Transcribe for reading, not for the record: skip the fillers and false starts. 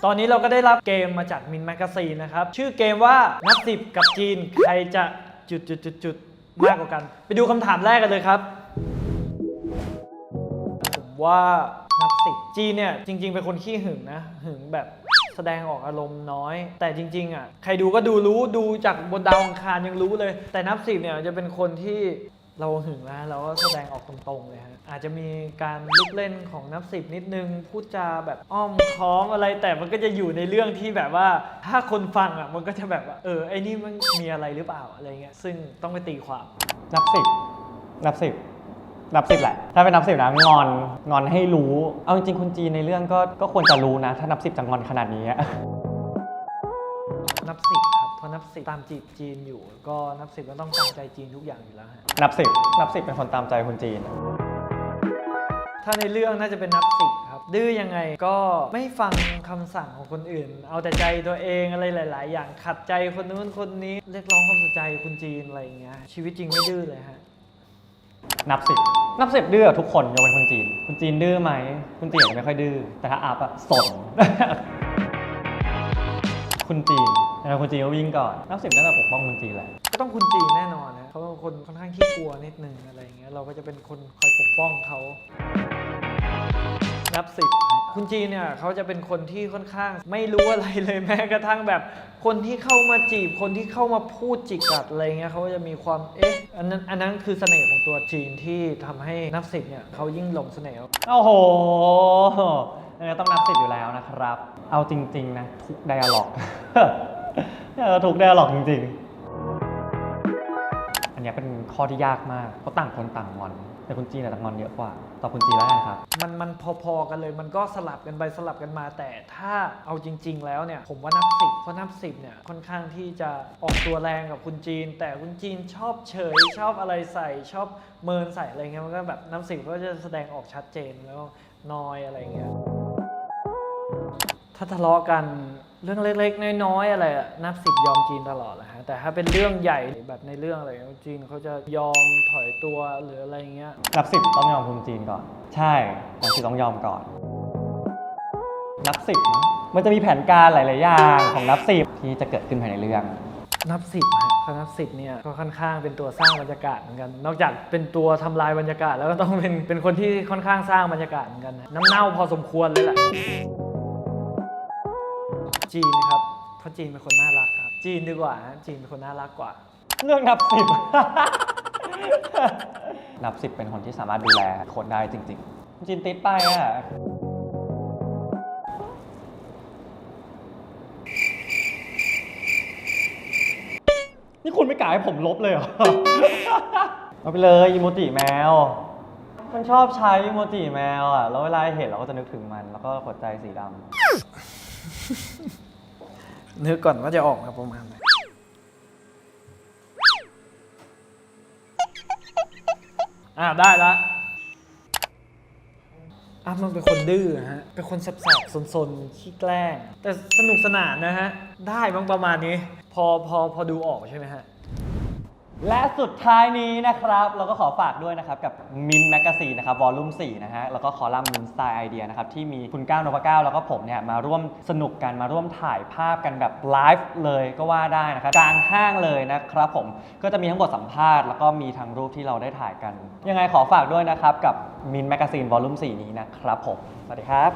ตอนนี้เราก็ได้รับเกมมาจากมินแมกกาซีนนะครับชื่อเกมว่านับ10กับจีนใครจะจุดมากกว่ากันไปดูคำถามแรกกันเลยครับผมว่านับ10จีนเนี่ยจริงๆเป็นคนขี้หึงนะหึงแบบแสดงออกอารมณ์น้อยแต่จริงๆอ่ะใครดูก็รู้ดูจากบนดาวอังคารยังรู้เลยแต่นับ10เนี่ยจะเป็นคนที่เราหึงแล้วเราก็แสดงออกตรงๆเลยฮะอาจจะมีการลุกเล่นของนับ10นิดนึงพูดจาแบบอ้อมค้อมอะไรแต่มันก็จะอยู่ในเรื่องที่แบบว่าถ้าคนฟังอ่ะมันก็จะแบบว่าไอ้นี่มันมีอะไรหรือเปล่าอะไรเงี้ยซึ่งต้องไปตีความนับ10แหละถ้าเป็นนับ10นะงอนให้รู้เอาจริงๆคนจีนในเรื่องก็ควรจะรู้นะถ้านับ10จะงอนขนาดนี้นับ10ครับเพราะนับ10ตามจีบจีนอยู่ก็นับ10ก็ต้องตามใจจีนทุกอย่างอยู่แล้วฮะนับ10เป็นคนตามใจคนจีนถ้าในเรื่องน่าจะเป็นนับ10ครับดื้อยังไงก็ไม่ฟังคำสั่งของคนอื่นเอาแต่ใจตัวเองอะไรหลายๆอย่างขัดใจคนนู้นคนนี้เรียกร้องความสนใจคนจีนอะไรอย่างเงี้ยชีวิตจริงไม่ดื้อเลยฮะนับ10ดื้อทุกคนยกเว้นคนจีนดื้อไหมคนจีนไม่ค่อยดื้อแต่ถ้าอัพอะสนคนจีนก็วิ่งก่อนนับ10น่าจะปกป้องคนจีนแหละก็ต้องคนจีนแน่นอนนะเขาเป็นคนค่อนข้างขี้กลัวนิดนึงอะไรอย่างเงี้ยเราก็จะเป็นคนคอยปกป้องเขานับ10คุณจีนเนี่ยเขาจะเป็นคนที่ค่อนข้างไม่รู้อะไรเลยแม้กระทั่งแบบคนที่เข้ามาจีบคนที่เข้ามาพูดจิกกัดอะไรเงี้ยเขาจะมีความอันนั้นคือเสน่ห์ของตัวจีนที่ทำให้นับ10เนี่ยเขายิ่งหลงเสน่ห์โอ้โหต้องนับ10อยู่แล้วนะครับเอาจริงๆนะทุกไดอะล็อกทุกไดอะล็อกจริงๆอันนี้เป็นข้อที่ยากมากเพราะต่างคนต่างงอนแต่คนจีนต่างงอนเยอะกว่าตอบคนจีนแล้วกันครับมันพอๆกันเลยมันก็สลับกันไปสลับกันมาแต่ถ้าเอาจริงๆแล้วเนี่ยผมว่านับ10เพราะนับ10เนี่ยค่อนข้างที่จะออกตัวแรงกับคุณจีนแต่คุณจีนชอบเฉยชอบอะไรใส่ชอบเมินใส่อะไรเงี้ยมันก็แบบนับ10ก็จะแสดงออกชัดเจนแล้วนอยอะไรเงี้ยถ้าทะเลาะกันเรื่องเล็กๆน้อยๆอะไรนับ10ยอมจีนตลอดแหละฮะแต่ถ้าเป็นเรื่องใหญ่แบบในเรื่องอะไรจีนเขาจะยอมถอยตัวหรืออะไรเงี้ยนับ10ต้องยอมคนจีนก่อนใช่นับ10ต้องยอมก่อนนับ10มันจะมีแผนการหลายๆอย่างของนับ10ที่จะเกิดขึ้นภายในเรื่องนับ10ฮะนับ10เนี่ยก็ค่อนข้างเป็นตัวสร้างบรรยากาศเหมือนกันนอกจากเป็นตัวทำลายบรรยากาศแล้วก็ต้องเป็นคนที่ค่อนข้างสร้างบรรยากาศเหมือนกันน้ำเน่าพอสมควรเลยแหละจีนครับเพราะจีนเป็นคนน่ารักครับจีนดีกว่าฮะจีนเป็นคนน่ารักกว่าเรื่องนับ10 นับ10เป็นคนที่สามารถดูแลคนได้จริงๆจีนติดไปนี่คุณไม่กล่าวให้ผมลบเลยเหรอ เอาไปเลยอีโมจิแมวมันชอบใช้อีโมจิแมวแล้วเวลาเห็นเราก็จะนึกถึงมันแล้วก็หัวใจสีดำนึกก่อนว่าจะออกมาประมาณไหนได้ละมันเป็นคนดื้อฮะเป็นคนแสบๆซนๆขี้แกล้งแต่สนุกสนานนะฮะได้บ้างประมาณนี้พอดูออกใช่ไหมฮะและสุดท้ายนี้นะครับเราก็ขอฝากด้วยนะครับกับมินแมกกาซีนนะครับวอลลุ่ม4นะฮะแล้วก็คอลัมน์มินสไตล์ไอเดียนะครับที่มีคุณก้าวนพเก้าแล้วก็ผมเนี่ยมาร่วมสนุกกันมาร่วมถ่ายภาพกันแบบไลฟ์เลยก็ว่าได้นะครับกลางห้างเลยนะครับผมก็จะมีทั้งบทสัมภาษณ์แล้วก็มีทั้งรูปที่เราได้ถ่ายกันยังไงขอฝากด้วยนะครับกับมินแมกกาซีนวอลลุ่ม4นี้นะครับผมสวัสดีครับ